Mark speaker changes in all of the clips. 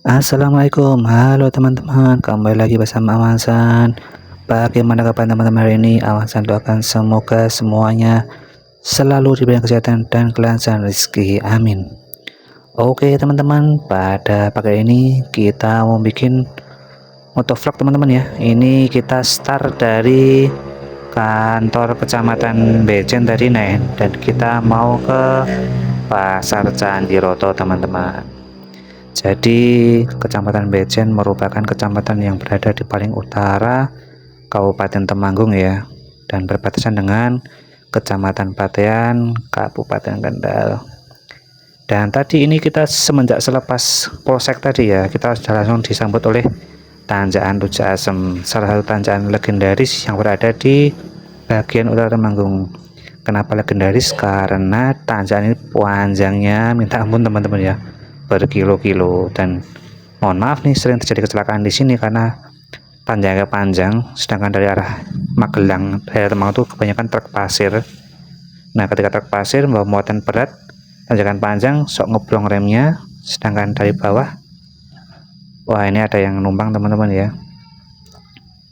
Speaker 1: Assalamualaikum, halo teman-teman, kembali lagi bersama Awansan. Bagaimana kabar teman-teman hari ini? Awansan doakan semoga semuanya selalu diberikan kesehatan dan kelancaran rezeki, amin. Oke teman-teman, pada pagi ini kita mau bikin motovlog teman-teman ya. Ini kita start dari kantor kecamatan Bejen tadi nih, dan kita mau ke Pasar Candiroto teman-teman. Jadi, Kecamatan Bejen merupakan kecamatan yang berada di paling utara Kabupaten Temanggung ya, dan berbatasan dengan Kecamatan Patean, Kabupaten Kendal. Dan tadi ini kita semenjak selepas polsek tadi ya, kita sudah langsung disambut oleh Tanjakan Rujak Asem, salah satu tanjakan legendaris yang berada di bagian utara Temanggung. Kenapa legendaris? Karena tanjakan ini panjangnya minta ampun teman-teman ya, berkilo-kilo, dan mohon maaf nih sering terjadi kecelakaan di sini karena tanjangnya panjang, sedangkan dari arah Magelang daerah Temanggung itu kebanyakan truk pasir. Nah, ketika truk pasir membawa muatan berat, tanjakan panjang sok ngeblong remnya, sedangkan dari bawah, wah ini ada yang numpang teman-teman ya.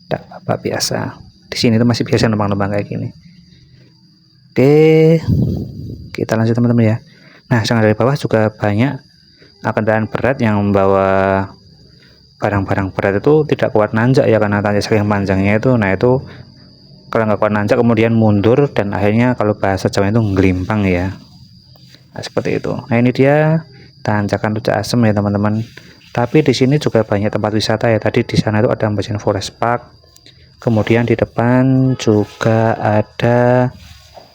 Speaker 1: Tidak apa-apa, biasa. Di sini tuh masih biasa numpang-numpang kayak gini. Oke, kita lanjut teman-teman ya. Nah, sedangkan dari bawah juga banyak kendaraan berat yang membawa barang-barang berat itu tidak kuat nanjak ya, karena tanjak saking panjangnya itu. Nah itu kalau nggak kuat nanjak kemudian mundur, dan akhirnya kalau bahasa Jawa itu ngelimpang ya. Nah, seperti itu. Nah ini dia tanjakan Rujak Asem ya teman-teman. Tapi di sini juga banyak tempat wisata ya. Tadi di sana itu ada Bejen Forest Park, kemudian di depan juga ada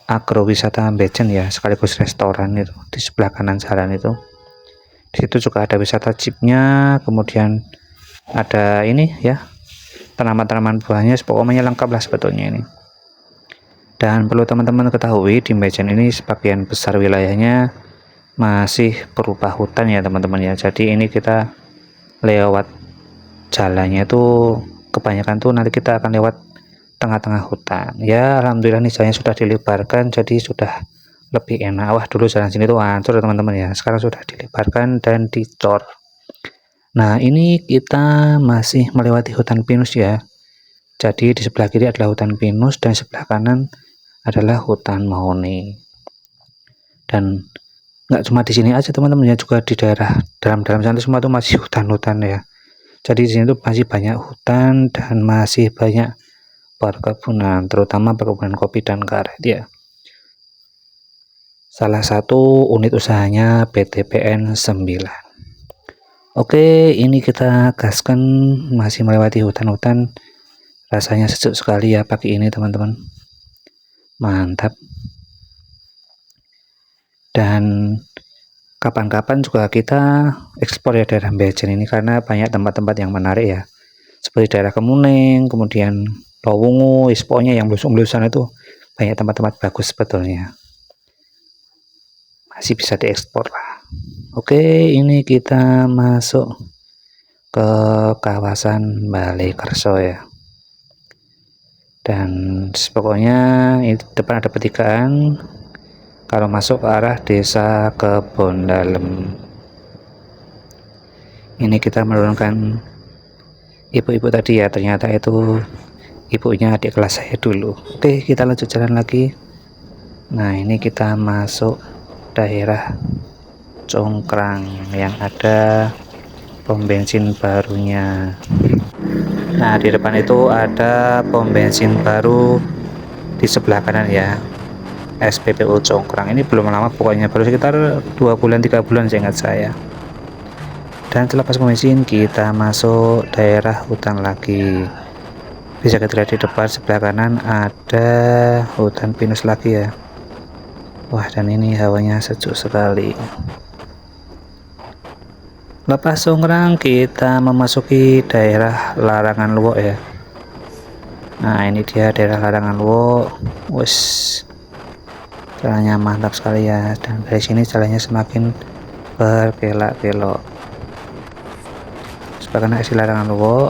Speaker 1: agrowisata Bejen ya, sekaligus restoran itu di sebelah kanan jalan itu. Di situ juga ada wisata jeepnya, kemudian ada ini ya, tanaman-tanaman buahnya, pokoknya lengkap lah sebetulnya ini. Dan perlu teman-teman ketahui, di Bejen ini sebagian besar wilayahnya masih berupa hutan ya teman-teman ya. Jadi ini kita lewat jalannya itu kebanyakan tuh nanti kita akan lewat tengah-tengah hutan ya. Alhamdulillah nih jalannya sudah dilebarkan, jadi sudah lebih enak. Wah dulu jalan sini tuh hancur teman-teman ya, sekarang sudah dilebarkan dan dicor. Nah ini kita masih melewati hutan pinus ya. Jadi di sebelah kiri adalah hutan pinus dan sebelah kanan adalah hutan mahoni. Dan nggak cuma di sini aja teman-teman ya, juga di daerah dalam sana semua tuh masih hutan-hutan ya. Jadi di sini tuh masih banyak hutan dan masih banyak perkebunan, terutama perkebunan kopi dan karet ya. Salah satu unit usahanya PT PN 9. Oke, ini kita gaskan masih melewati hutan-hutan. Rasanya sejuk sekali ya pagi ini teman-teman. Mantap. Dan kapan-kapan juga kita eksplor ya daerah Bejen ini, karena banyak tempat-tempat yang menarik ya. Seperti daerah Kemuning, kemudian Lowungu, pokoknya yang blusun-blusun itu banyak tempat-tempat bagus sebetulnya. Masih bisa diekspor lah. Oke, ini kita masuk ke kawasan Balai Kerso ya. Dan pokoknya ini depan ada pertigaan kalau masuk ke arah desa Kebondalem. Ini kita menurunkan ibu-ibu tadi ya, ternyata itu ibunya adik kelas saya dulu. Oke, kita lanjut jalan lagi. Nah ini kita masuk daerah Congkrang yang ada pom bensin barunya. Nah di depan itu ada pom bensin baru di sebelah kanan ya, SPBU Congkrang. Ini belum lama, pokoknya baru sekitar 2 bulan 3 bulan seingat saya. Dan selepas pom bensin kita masuk daerah hutan lagi. Bisa kita lihat di depan sebelah kanan ada hutan pinus lagi ya. Wah dan ini hawanya sejuk sekali. Lepas Congkrang kita memasuki daerah Larangan Luwuk ya. Nah ini dia daerah Larangan Luwuk. Wes, jalannya mantap sekali ya, dan dari sini jalannya semakin berkelok-kelok. Sebelah kanan isi Larangan Luwuk.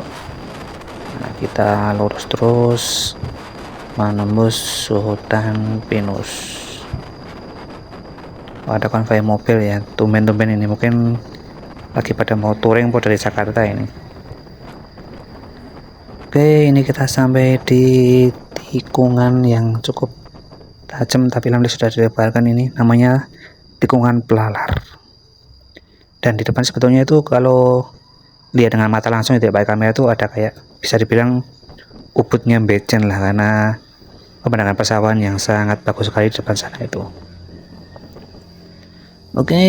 Speaker 1: Nah kita lurus terus menembus hutan pinus. Oh, ada konvoi mobil ya, tumben-tumben ini mungkin lagi pada mau touring dari Jakarta ini. Oke, ini kita sampai di tikungan yang cukup tajam tapi lampu sudah dilebarkan. Ini namanya tikungan Pelalar. Dan di depan sebetulnya itu kalau lihat dengan mata langsung tidak pakai kamera itu ada kayak bisa dibilang ubudnya Bejen lah, karena pemandangan persawahan yang sangat bagus sekali di depan sana itu. Oke,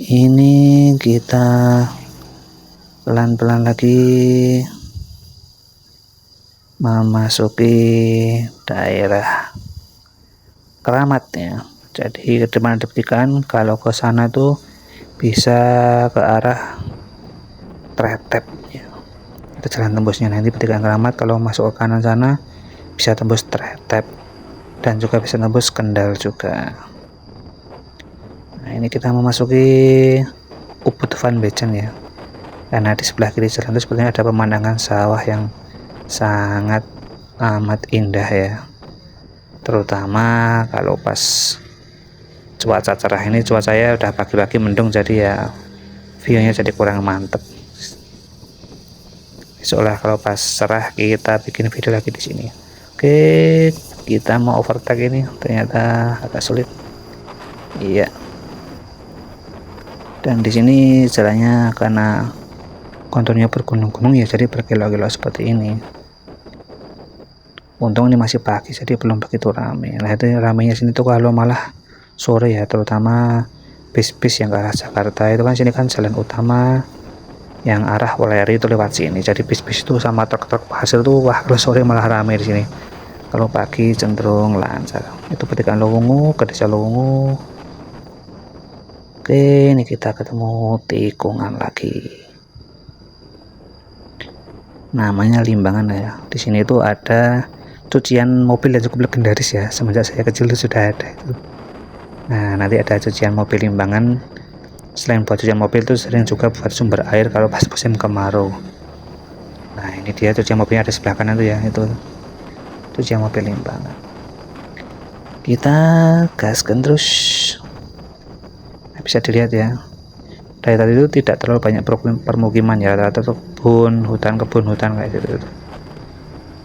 Speaker 1: ini kita pelan-pelan lagi memasuki daerah Keramat ya. Jadi ke depan dibuktikan kalau ke sana tuh bisa ke arah Tretep ya. Itu jalan tembusnya, nanti petikan Keramat. Kalau masuk ke kanan sana bisa tembus Tretep dan juga bisa tembus Kendal juga. Nah, ini kita memasuki Ubud Van Bejen ya. Karena di sebelah kiri jalan itu sebenarnya ada pemandangan sawah yang sangat amat indah ya. Terutama kalau pas cuaca cerah ini, cuacanya udah pagi-pagi mendung, jadi ya view-nya jadi kurang mantep. Seolah kalau pas cerah kita bikin video lagi di sini. Oke, kita mau overtake ini ternyata agak sulit. Iya. Dan di sini jalannya karena konturnya bergunung-gunung ya, jadi berkelok-kelok seperti ini. Untung ini masih pagi jadi belum begitu ramai. Nah, itu ramainya sini tuh kalau malah sore ya, terutama bis-bis yang ke arah Jakarta itu kan, sini kan jalan utama yang arah Weleri itu lewat sini. Jadi bis-bis itu sama truk-truk hasil tuh wah kalau sore malah ramai di sini. Kalau pagi cenderung lancar. Itu petikan Lowongu ke desa Lowongu. Oke, ini kita ketemu tikungan lagi. Namanya Limbangan ya. Di sini tuh ada cucian mobil yang cukup legendaris ya. Semenjak saya kecil itu sudah ada itu. Nah, nanti ada cucian mobil Limbangan. Selain buat cucian mobil itu sering juga buat sumber air kalau pas musim kemarau. Nah, ini dia cucian mobilnya ada sebelah kanan tuh ya, itu cucian mobil Limbangan. Kita gaskan terus. Nah, bisa dilihat ya, dari tadi itu tidak terlalu banyak permukiman ya, rata-rata kebun hutan kayak gitu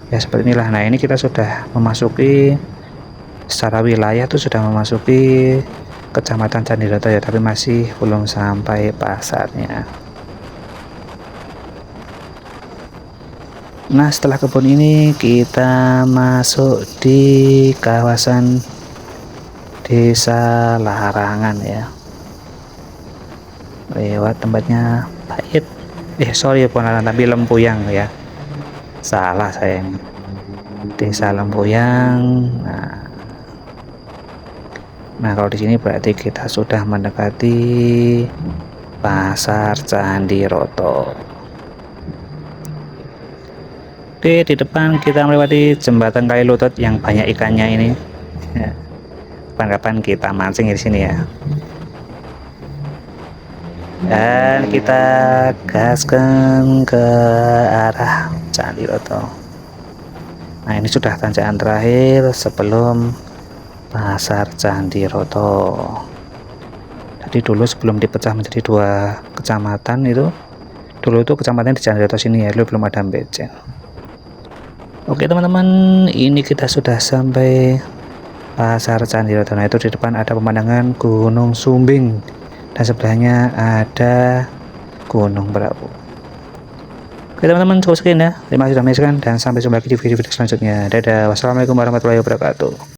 Speaker 1: ya, seperti inilah. Nah, ini kita sudah memasuki secara wilayah tuh sudah memasuki Kecamatan Candiroto ya, tapi masih belum sampai pasarnya. Nah, setelah kebun ini kita masuk di kawasan Desa Larangan ya, lewat tempatnya Pait, sorry bukan Larangan tapi Lempuyang ya, salah saya ini, Desa Lempuyang. Nah, kalau di sini berarti kita sudah mendekati Pasar Candiroto. Oke, di depan kita melewati jembatan Kali Lutut yang banyak ikannya ini. Kapan-kapan kita mancing di sini ya. Dan kita gaskan ke arah Candiroto. Nah, ini sudah tanjakan terakhir sebelum Pasar Candiroto. Jadi dulu sebelum dipecah menjadi 2 kecamatan itu, dulu itu kecamatan di Candiroto sini ya, dulu belum ada Bejen. Oke teman-teman, ini kita sudah sampai Pasar Candiroto. Nah, itu di depan ada pemandangan Gunung Sumbing dan sebelahnya ada Gunung Merapi. Oke teman-teman, cukup sekian ya. Terima kasih sudah menyaksikan dan sampai jumpa lagi di video-video selanjutnya. Dadah, wassalamualaikum warahmatullahi wabarakatuh.